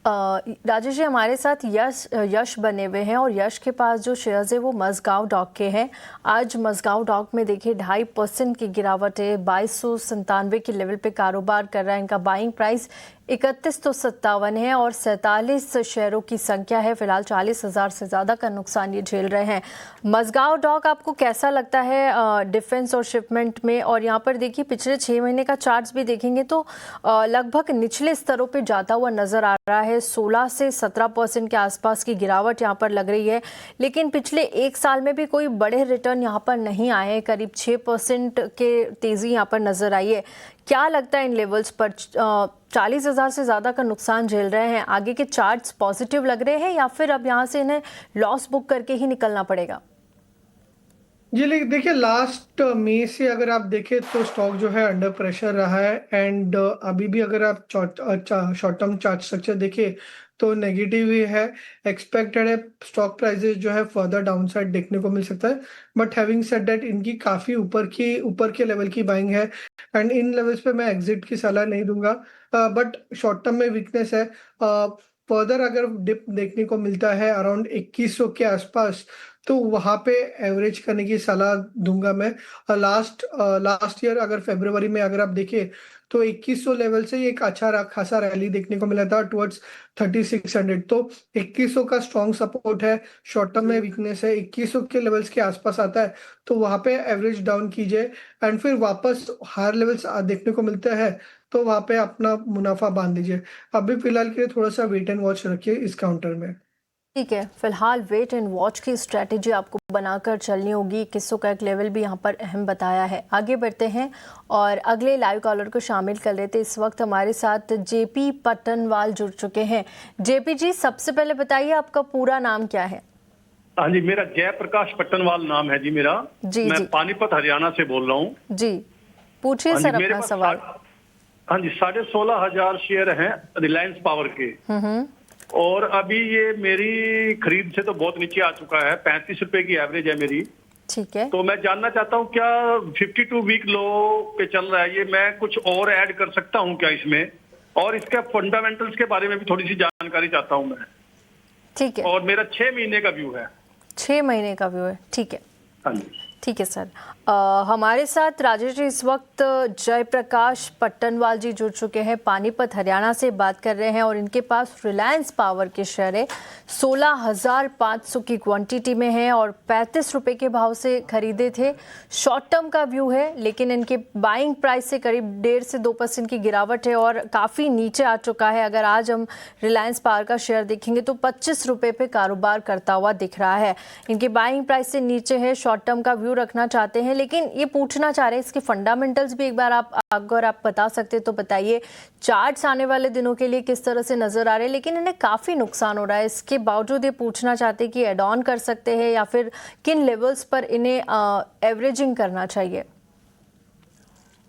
राजेश जी, हमारे साथ यश बने हुए हैं और यश के पास जो शेयर्स है वो मज़गांव डॉक के हैं। आज मज़गांव डॉक में देखिए 2.5% की गिरावट है, 2297 के लेवल पे कारोबार कर रहा है। इनका बाइंग प्राइस 3157 है और 47 शेयरों की संख्या है। फिलहाल 40,000 से ज़्यादा का नुकसान ये झेल रहे हैं। मज़गांव डॉक आपको कैसा लगता है डिफेंस और शिपमेंट में? और यहाँ पर देखिए पिछले 6 महीने का चार्ट्स भी देखेंगे तो लगभग निचले स्तरों पे जाता हुआ नज़र आ रहा है। 16 से 17% के आसपास की गिरावट यहाँ पर लग रही है, लेकिन पिछले 1 साल में भी कोई बड़े रिटर्न यहाँ पर नहीं आए हैं। करीब 6% के तेज़ी यहाँ पर नज़र आई है। क्या लगता है इन लेवल्स पर 40,000 से ज़्यादा का नुकसान झेल रहे हैं? आगे के चार्ट्स पॉजिटिव लग रहे हैं या फिर अब यहाँ से इन्हें लॉस बुक करके ही निकलना पड़ेगा? जी देखिए, लास्ट मई से अगर आप देखें तो स्टॉक जो है अंडर प्रेशर रहा है एंड अभी भी अगर आप शॉर्ट टर्म चार्ट स्ट्रक्चर देखें तो नेगेटिव ही है। एक्सपेक्टेड है स्टॉक प्राइसेस जो है फर्दर डाउनसाइड देखने को मिल सकता है, बट हैविंग सेड दैट इनकी काफ़ी ऊपर के लेवल की बाइंग है एंड इन लेवल्स पे मैं एग्जिट की सलाह नहीं दूंगा। बट शॉर्ट टर्म में वीकनेस है। फर्दर अगर डिप देखने को मिलता है अराउंड 2100 के आसपास, तो वहाँ पे एवरेज करने की सलाह दूंगा मैं। लास्ट ईयर अगर फरवरी में अगर आप देखें तो 2100 लेवल से एक अच्छा खासा रैली देखने को मिला था टुवर्ड्स 3600। तो 2100 का स्ट्रॉन्ग सपोर्ट है, शॉर्ट टर्म में वीकनेस है, 2100 के लेवल्स के आसपास आता है तो वहाँ पे एवरेज डाउन कीजिए एंड फिर वापस हायर लेवल्स देखने को मिलता है तो वहाँ पे अपना मुनाफा बांध दीजिए। अभी फिलहाल के लिए थोड़ा सा वेट एंड वॉच रखिए इस काउंटर में। ठीक है, फिलहाल वेट एंड वॉच की स्ट्रेटेजी आपको बनाकर चलनी होगी। 2100 का एक लेवल भी यहाँ पर अहम बताया है। आगे बढ़ते हैं और अगले लाइव कॉलर को शामिल कर लेते हैं। इस वक्त हमारे साथ जेपी पट्टनवाल जुड़ चुके हैं। जेपी जी, सबसे पहले बताइए आपका पूरा नाम क्या है? हाँ जी, मेरा जयप्रकाश पट्टनवाल नाम है जी मेरा। मैं पानीपत हरियाणा से बोल रहा हूँ जी। पूछिए सर अपना सवाल। हाँ जी, 16,500 शेयर हैं रिलायंस पावर के और अभी ये मेरी खरीद से तो बहुत नीचे आ चुका है, 35 रुपए की एवरेज है मेरी। ठीक है, तो मैं जानना चाहता हूँ क्या 52 वीक लो पे चल रहा है ये, मैं कुछ और ऐड कर सकता हूँ क्या इसमें? और इसका फंडामेंटल्स के बारे में भी थोड़ी सी जानकारी चाहता हूँ मैं। ठीक है, और मेरा 6 महीने का व्यू है। 6 महीने का व्यू है, ठीक है। हाँ जी, ठीक है सर। हमारे साथ राजेश जी इस वक्त जयप्रकाश पट्टनवाल जी जुड़ चुके हैं, पानीपत हरियाणा से बात कर रहे हैं और इनके पास रिलायंस पावर के शेयर है, 16,500 की क्वांटिटी में है और 35 रुपए के भाव से खरीदे थे। शॉर्ट टर्म का व्यू है, लेकिन इनके बाइंग प्राइस से करीब 1.5 से 2% की गिरावट है और काफ़ी नीचे आ चुका है। अगर आज हम रिलायंस पावर का शेयर देखेंगे तो 25 रुपए पे कारोबार करता हुआ दिख रहा है। इनके बाइंग प्राइस से नीचे है, शॉर्ट टर्म का व्यू रखना चाहते हैं, लेकिन ये पूछना चाह रहे हैं इसके फंडामेंटल्स भी एक बार अगर आप बता सकते तो बताइए। चार्ट्स आने वाले दिनों के लिए किस तरह से नजर आ रहे हैं, लेकिन इन्हें काफी नुकसान हो रहा है। इसके बावजूद ये पूछना चाहते हैं कि एड ऑन कर सकते हैं या फिर किन लेवल्स पर इन्हें एवरेजिंग करना चाहिए।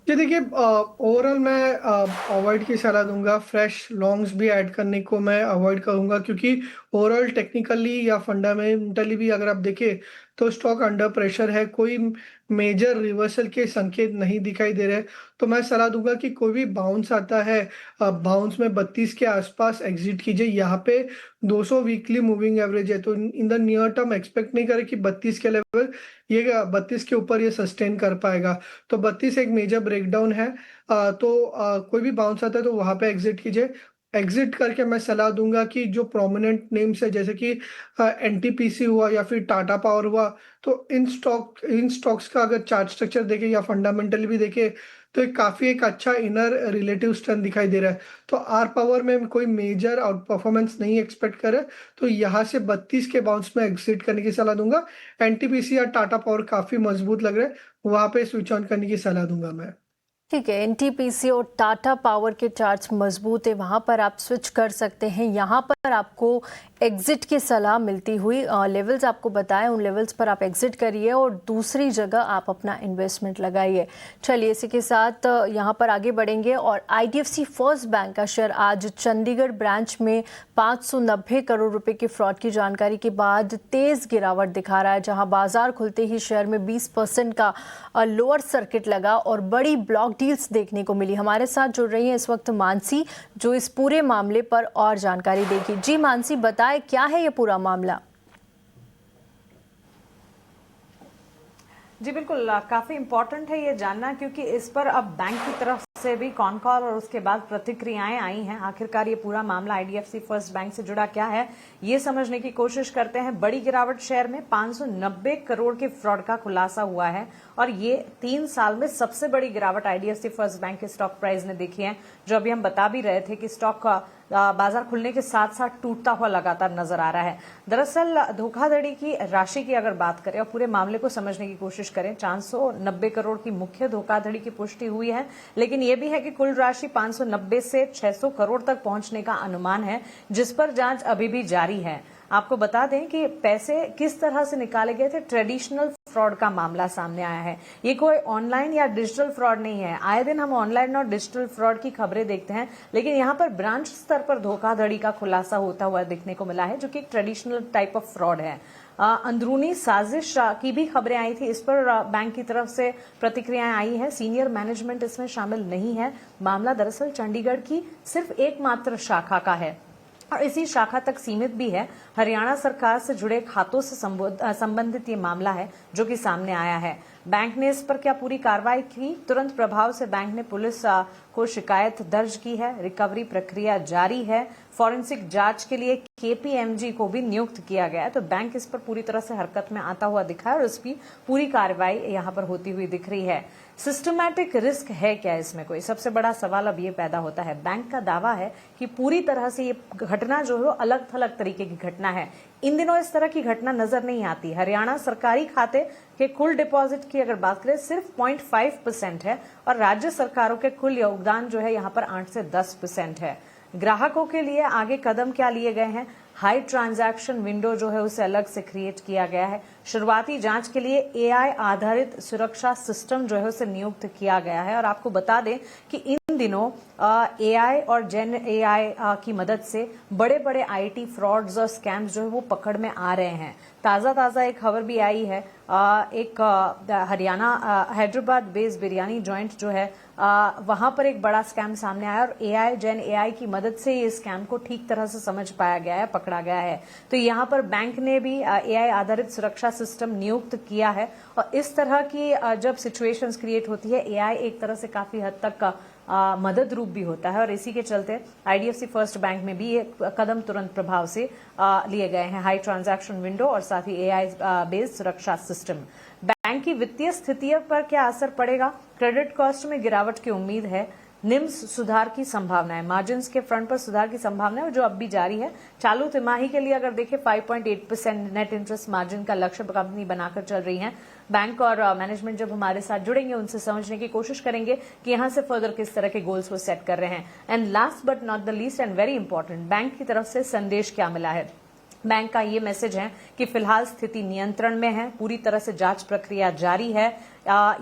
जी देखिए, ओवरऑल मैं अवॉइड की सलाह दूंगा। फ्रेश लॉन्ग्स भी ऐड करने को मैं अवॉइड करूंगा, क्योंकि ओवरऑल टेक्निकली या फंडामेंटली भी अगर आप देखें तो स्टॉक अंडर प्रेशर है, कोई मेजर रिवर्सल के संकेत नहीं दिखाई दे रहे। तो मैं सलाह दूंगा कि कोई भी बाउंस आता है, बाउंस में 32 के आसपास एग्जिट कीजिए। यहाँ पे 200 वीकली मूविंग एवरेज है, तो in the near term expect नहीं करें कि 32 के लेवल, ये 32 के ऊपर ये सस्टेन कर पाएगा। तो 32 एक मेजर ब्रेकडाउन है। कोई भी बाउंस आता है तो वहां पे एग्जिट कीजिए। एग्जिट करके मैं सलाह दूंगा कि जो प्रोमिनेंट नेम्स है, जैसे कि एनटीपीसी हुआ या फिर टाटा पावर हुआ, तो इन स्टॉक्स का अगर चार्ट स्ट्रक्चर देखें या फंडामेंटल भी देखें तो काफी एक अच्छा इनर रिलेटिव स्ट्रेंथ दिखाई दे रहा है। तो आर पावर में कोई मेजर आउट परफॉर्मेंस नहीं एक्सपेक्ट करे, तो यहाँ से 32 के बाउंस में एग्जिट करने की सलाह दूंगा। एनटीपीसी या टाटा पावर काफी मजबूत लग रहे हैं, वहां पे स्विच ऑन करने की सलाह दूंगा मैं। ठीक है, एनटीपीसी और टाटा पावर के चार्ट्स मजबूत है, वहां पर आप स्विच कर सकते हैं। यहाँ पर आपको एग्जिट की सलाह मिलती हुई लेवल्स आपको बताएं, उन लेवल्स पर आप एग्जिट करिए और दूसरी जगह आप अपना इन्वेस्टमेंट लगाइए। चलिए इसी के साथ यहाँ पर आगे बढ़ेंगे और आईडीएफसी फर्स्ट बैंक का शेयर आज चंडीगढ़ ब्रांच में 590 करोड़ रुपए के फ्रॉड की जानकारी के बाद तेज गिरावट दिखा रहा है, जहां बाजार खुलते ही शेयर में 20% का लोअर सर्किट लगा और बड़ी ब्लॉक डील्स देखने को मिली। हमारे साथ जुड़ रही हैं इस वक्त मानसी, जो इस पूरे मामले पर और जानकारी देगी। जी मानसी, बताएं क्या है ये पूरा मामला। जी बिल्कुल, काफी इम्पोर्टेंट है ये जानना, क्योंकि इस पर अब बैंक की तरफ से भी कॉन कॉल और उसके बाद प्रतिक्रियाएं आई हैं। आखिरकार ये पूरा मामला आईडीएफसी फर्स्ट बैंक से जुड़ा क्या है, ये समझने की कोशिश करते हैं। बड़ी गिरावट शेयर में 590 करोड़ के फ्रॉड का खुलासा हुआ है और ये 3 साल में सबसे बड़ी गिरावट आईडीएफसी फर्स्ट बैंक के स्टॉक प्राइस ने देखी है। जो अभी हम बता भी रहे थे कि स्टॉक बाजार खुलने के साथ साथ टूटता हुआ लगातार नजर आ रहा है। दरअसल धोखाधड़ी की राशि की अगर बात करें और पूरे मामले को समझने की कोशिश करें, 490 करोड़ की मुख्य धोखाधड़ी की पुष्टि हुई है, लेकिन यह भी है कि कुल राशि 590 से 600 करोड़ तक पहुंचने का अनुमान है, जिस पर जांच अभी भी जारी है। आपको बता दें कि पैसे किस तरह से निकाले गए थे, ट्रेडिशनल फ्रॉड का मामला सामने आया है। ये कोई ऑनलाइन या डिजिटल फ्रॉड नहीं है। आए दिन हम ऑनलाइन और डिजिटल फ्रॉड की खबरें देखते हैं, लेकिन यहाँ पर ब्रांच स्तर पर धोखाधड़ी का खुलासा होता हुआ देखने को मिला है, जो कि एक ट्रेडिशनल टाइप ऑफ फ्रॉड है। अंदरूनी साजिश की भी खबरें आई थी, इस पर बैंक की तरफ से प्रतिक्रियाएं आई है। सीनियर मैनेजमेंट इसमें शामिल नहीं है। मामला दरअसल चंडीगढ़ की सिर्फ एकमात्र शाखा का है और इसी शाखा तक सीमित भी है। हरियाणा सरकार से जुड़े खातों से संबंधित ये मामला है जो कि सामने आया है। बैंक ने इस पर क्या पूरी कार्रवाई की? तुरंत प्रभाव से बैंक ने पुलिस को शिकायत दर्ज की है। रिकवरी प्रक्रिया जारी है। फॉरेंसिक जांच के लिए केपीएमजी को भी नियुक्त किया गया है। तो बैंक इस पर पूरी तरह से हरकत में आता हुआ दिखा है और इसकी पूरी कार्रवाई यहाँ पर होती हुई दिख रही है। सिस्टमैटिक रिस्क है क्या इसमें कोई? सबसे बड़ा सवाल अब ये पैदा होता है। बैंक का दावा है कि पूरी तरह से ये घटना जो है वो अलग थलग तरीके की घटना है। इन दिनों इस तरह की घटना नजर नहीं आती। हरियाणा सरकारी खाते के कुल डिपॉजिट की अगर बात करें सिर्फ 0.5% है और राज्य सरकारों के कुल योगदान जो है यहाँ पर 8 से 10% है। ग्राहकों के लिए आगे कदम क्या लिए गए हैं? हाई ट्रांजैक्शन विंडो जो है उसे अलग से क्रिएट किया गया है। शुरुआती जांच के लिए एआई आधारित सुरक्षा सिस्टम जो है उसे नियुक्त किया गया है और आपको बता दें कि इन दिनों एआई और जेन एआई की मदद से बड़े बड़े आईटी फ्रॉड्स और स्कैम्स जो है वो पकड़ में आ रहे हैं। ताजा एक खबर भी आई है, एक हरियाणा हैदराबाद बेस्ड बिरयानी जॉइंट जो है वहां पर एक बड़ा स्कैम सामने आया और एआई जेन एआई की मदद से ये स्कैम को ठीक तरह से समझ पाया गया है, पकड़ा गया है। तो यहाँ पर बैंक ने भी एआई आधारित सुरक्षा सिस्टम नियुक्त किया है और इस तरह की जब सिचुएशंस क्रिएट होती है एआई एक तरह से काफी हद तक मदद रूप भी होता है और इसी के चलते आईडीएफसी फर्स्ट बैंक में भी ये कदम तुरंत प्रभाव से लिए गए हैं। हाई ट्रांजैक्शन विंडो और साथ ही एआई बेस्ड सुरक्षा सिस्टम। बैंक की वित्तीय स्थिति पर क्या असर पड़ेगा? क्रेडिट कॉस्ट में गिरावट की उम्मीद है। निम्स सुधार की संभावना है, मार्जिन्स के फ्रंट पर सुधार की संभावना है जो अब भी जारी है। चालू तिमाही के लिए अगर देखें 5.8% नेट इंटरेस्ट मार्जिन का लक्ष्य कंपनी बनाकर चल रही है। बैंक और मैनेजमेंट जब हमारे साथ जुड़ेंगे उनसे समझने की कोशिश करेंगे कि यहां से फर्दर किस तरह के गोल्स वो सेट कर रहे हैं। And last but not the least and very important, bank की तरफ से संदेश क्या मिला है? बैंक का ये मैसेज है कि फिलहाल स्थिति नियंत्रण में है, पूरी तरह से जांच प्रक्रिया जारी है।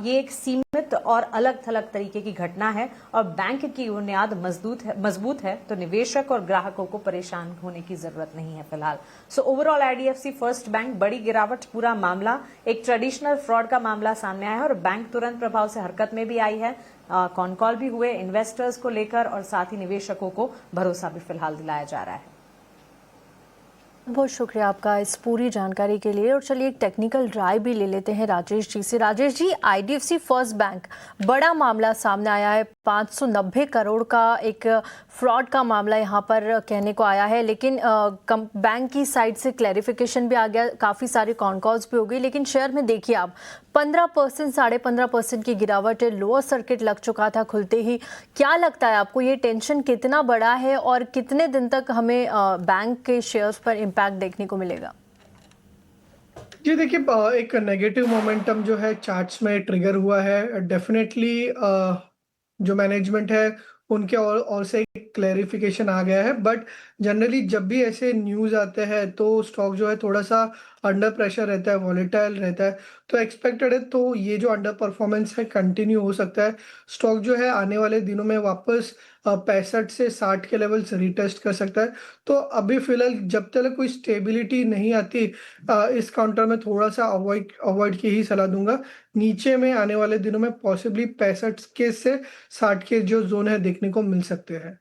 ये एक सीमित और अलग थलग तरीके की घटना है और बैंक की बुनियाद मजबूत है तो निवेशक और ग्राहकों को परेशान होने की जरूरत नहीं है फिलहाल। So overall IDFC first bank बड़ी गिरावट, पूरा मामला एक ट्रेडिशनल फ्रॉड का मामला सामने आया है और बैंक तुरंत प्रभाव से हरकत में भी आई है। कॉन कॉल भी हुए इन्वेस्टर्स को लेकर और साथ ही निवेशकों को भरोसा भी फिलहाल दिलाया जा रहा है। बहुत शुक्रिया आपका इस पूरी जानकारी के लिए। और चलिए एक टेक्निकल राय भी ले लेते हैं राजेश जी से। Rajesh ji, IDFC first bank बड़ा मामला सामने आया है, 590 करोड़ का एक फ्रॉड का मामला यहाँ पर कहने को आया है, लेकिन बैंक की साइड से क्लैरिफिकेशन भी आ गया, काफ़ी सारे कॉन कॉल्स भी हो गई, लेकिन शेयर में देखिए आप 15% 15.5% की गिरावट है, लोअर सर्किट लग चुका था खुलते ही। क्या लगता है आपको ये टेंशन कितना बड़ा है और कितने दिन तक हमें बैंक के शेयर्स पर इम्पैक्ट देखने को मिलेगा? जी देखिए, एक नेगेटिव मोमेंटम जो है चार्ट्स में ट्रिगर हुआ है। डेफिनेटली जो मैनेजमेंट है उनके और से क्लैरिफिकेशन आ गया है, बट जनरली जब भी ऐसे न्यूज़ आते हैं तो स्टॉक जो है थोड़ा सा अंडर प्रेशर रहता है, वॉलेटाइल रहता है, तो एक्सपेक्टेड है तो ये जो अंडर परफॉर्मेंस है कंटिन्यू हो सकता है। स्टॉक जो है आने वाले दिनों में वापस 65 से 60 के लेवल्स रिटेस्ट कर सकता है। तो अभी फिलहाल जब तक कोई स्टेबिलिटी नहीं आती इस काउंटर में थोड़ा सा अवॉइड की ही सलाह दूंगा। नीचे में आने वाले दिनों में पॉसिबली 65 के से 60 के जो जोन है देखने को मिल सकते हैं।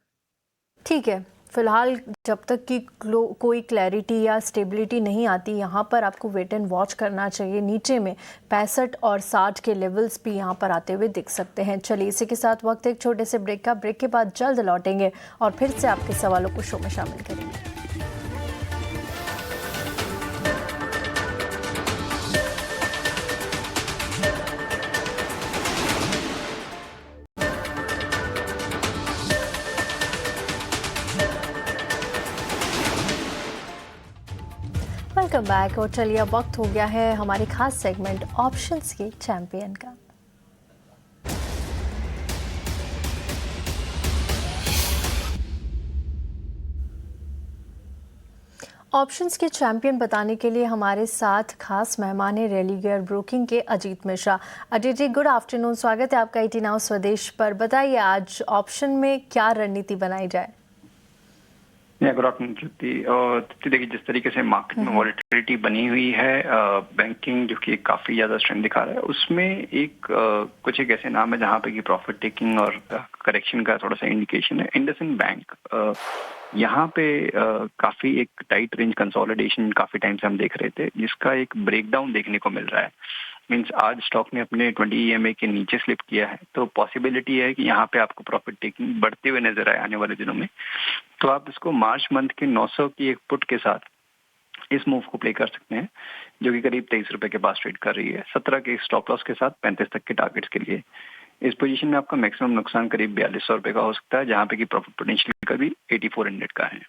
ठीक है, फिलहाल जब तक कि कोई क्लैरिटी या स्टेबिलिटी नहीं आती, यहाँ पर आपको वेट एंड वॉच करना चाहिए। नीचे में 65 और 60 के लेवल्स भी यहाँ पर आते हुए दिख सकते हैं। चलिए इसी के साथ वक्त एक छोटे से ब्रेक का, ब्रेक के बाद जल्द लौटेंगे और फिर से आपके सवालों को शो में शामिल करेंगे। Welcome back. और चलिए अब वक्त हो गया है हमारे खास सेगमेंट ऑप्शंस के चैंपियन का। ऑप्शंस के चैंपियन बताने के लिए हमारे साथ खास मेहमान है रेलिगेयर ब्रोकिंग के अजीत मिश्रा। अजीत जी, गुड आफ्टरनून, स्वागत है आपका 18 नाउ स्वदेश पर। बताइए आज ऑप्शन में क्या रणनीति बनाई जाए? गुड आफ्टरनून तृप्ति। देखिए, जिस तरीके से मार्केट में वॉलेटिलिटी बनी हुई है, बैंकिंग जो कि काफी ज्यादा स्ट्रेंथ दिखा रहा है, उसमें एक कुछ एक ऐसे नाम है जहाँ पे कि प्रॉफिट टेकिंग और करेक्शन का थोड़ा सा इंडिकेशन है। इंडसइंड बैंक यहाँ पे काफी एक टाइट रेंज कंसोलिडेशन काफी टाइम से हम देख रहे थे, जिसका एक ब्रेकडाउन देखने को मिल रहा है। मींस आज स्टॉक ने अपने 20 EMA के नीचे स्लिप किया है, तो पॉसिबिलिटी है कि यहाँ पे आपको प्रॉफिट टेकिंग बढ़ते हुए नजर आए आने वाले दिनों में। तो आप इसको मार्च मंथ के 900 की एक पुट के साथ इस मूव को प्ले कर सकते हैं, जो कि करीब 23 रुपए के पास ट्रेड कर रही है, 17 के स्टॉप लॉस के साथ 35 तक के टारगेट्स के लिए। इस पोजीशन में आपका मैक्सिमम नुकसान करीब 4200 रुपए का हो सकता है, जहाँ पे कि प्रॉफिट पोटेंशियल करीब 8400 का है।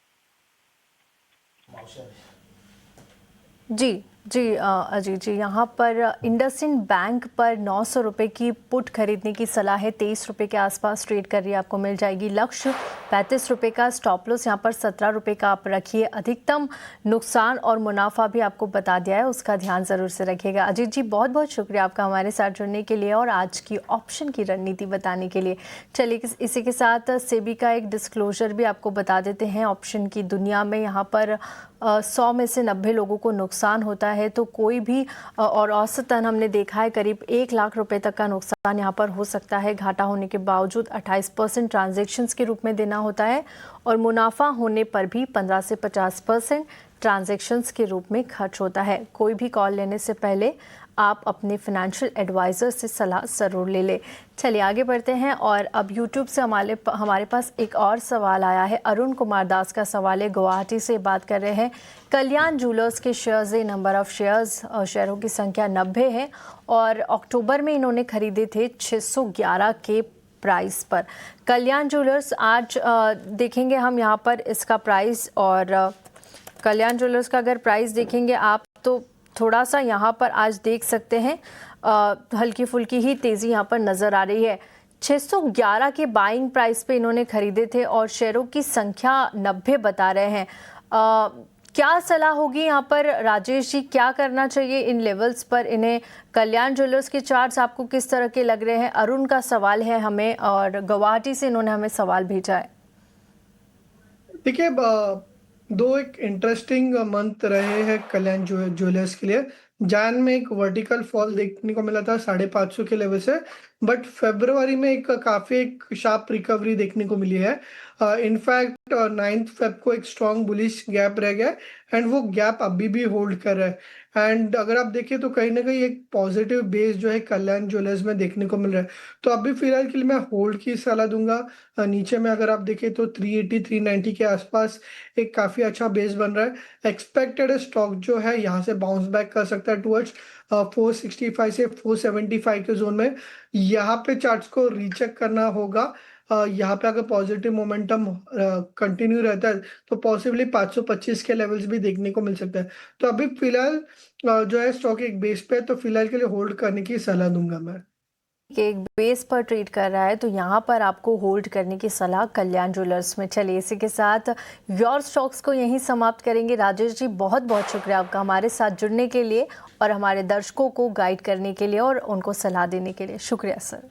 जी जी अजीत जी, यहाँ पर इंडसइंड बैंक पर 900 रुपये की पुट खरीदने की सलाह है। 23 रुपये के आसपास ट्रेड कर रही है, आपको मिल जाएगी। लक्ष्य 35 रुपये का, स्टॉप लॉस यहाँ पर 17 रुपये का आप रखिए। अधिकतम नुकसान और मुनाफा भी आपको बता दिया है, उसका ध्यान ज़रूर से रखिएगा। अजीत जी, बहुत बहुत शुक्रिया आपका हमारे साथ जुड़ने के लिए और आज की ऑप्शन की रणनीति बताने के लिए। चलिए इसी के साथ सेबी का एक डिस्क्लोजर भी आपको बता देते हैं। ऑप्शन की दुनिया में यहाँ पर 100 में से 90 लोगों को नुकसान होता है, तो कोई भी और औसतन हमने देखा है करीब 1 लाख रुपए तक का नुकसान यहाँ पर हो सकता है। घाटा होने के बावजूद 28% ट्रांजैक्शंस के रूप में देना होता है और मुनाफा होने पर भी 15 से 50% ट्रांजैक्शंस के रूप में खर्च होता है। कोई भी कॉल लेने से पहले आप अपने फाइनेंशियल एडवाइज़र से सलाह ज़रूर ले लें। चलिए आगे बढ़ते हैं और अब यूट्यूब से हमारे पास एक और सवाल आया है। अरुण कुमार दास का सवाल है, गुवाहाटी से बात कर रहे हैं। कल्याण ज्वेलर्स के शेयर्स है, नंबर ऑफ शेयरों की संख्या 90 है और अक्टूबर में इन्होंने खरीदे थे 611 के प्राइस पर। कल्याण ज्वेलर्स आज देखेंगे हम यहाँ पर इसका प्राइस, और कल्याण ज्वेलर्स का अगर प्राइस देखेंगे आप तो थोड़ा सा यहाँ पर आज देख सकते हैं हल्की फुल्की ही तेज़ी यहाँ पर नज़र आ रही है। 611 के बाइंग प्राइस पे इन्होंने खरीदे थे और शेयरों की संख्या 90 बता रहे हैं। क्या सलाह होगी यहाँ पर राजेश जी, क्या करना चाहिए इन लेवल्स पर इन्हें? कल्याण ज्वेलर्स के चार्ट्स आपको किस तरह के लग रहे हैं? अरुण का सवाल है हमें और गुवाहाटी से इन्होंने हमें सवाल भेजा है। देखिए, दो एक इंटरेस्टिंग मंथ रहे हैं कल्याण ज्वेलर्स के लिए। जैन में एक वर्टिकल फॉल देखने को मिला था 550 के लेवल से, बट फरवरी में एक काफ़ी एक शार्प रिकवरी देखने को मिली है। इनफैक्ट 9 फेब को एक स्ट्रॉन्ग बुलिश गैप रह गया एंड वो गैप अभी भी होल्ड कर रहा है। एंड अगर आप देखें तो कहीं ना कहीं एक पॉजिटिव बेस जो है कल्याण ज्वेलर्स में देखने को मिल रहा है। तो अभी फिलहाल के लिए मैं होल्ड की सलाह दूंगा। नीचे में अगर आप देखें तो 380 390 के आसपास एक काफ़ी अच्छा बेस बन रहा है। एक्सपेक्टेड स्टॉक जो है यहाँ से बाउंस बैक कर सकता है टुवर्ड्स 465 से 475 के जोन में। यहाँ पे चार्ट्स को रीचेक करना होगा। यहाँ पे अगर पॉजिटिव मोमेंटम कंटिन्यू रहता है तो पॉसिबली 525 के लेवल्स भी देखने को मिल सकता है। तो अभी फिलहाल जो है स्टॉक एक बेस पे है, तो फिलहाल के लिए होल्ड करने की सलाह दूंगा मैं। एक बेस पर ट्रेड कर रहा है तो यहाँ पर आपको होल्ड करने की सलाह कल्याण ज्वेलर्स में। चलिए इसी के साथ योर स्टॉक्स को यहीं समाप्त करेंगे। राजेश जी, बहुत बहुत शुक्रिया आपका हमारे साथ जुड़ने के लिए और हमारे दर्शकों को गाइड करने के लिए और उनको सलाह देने के लिए। शुक्रिया सर।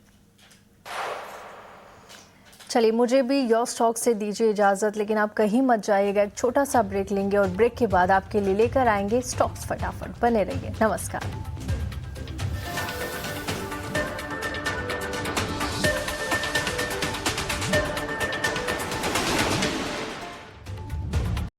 चलिए मुझे भी योर स्टॉक से दीजिए इजाज़त, लेकिन आप कहीं मत जाइएगा। एक छोटा सा ब्रेक लेंगे और ब्रेक के बाद आपके लिए लेकर आएंगे स्टॉक्स फटाफट। बने रहिए। नमस्कार।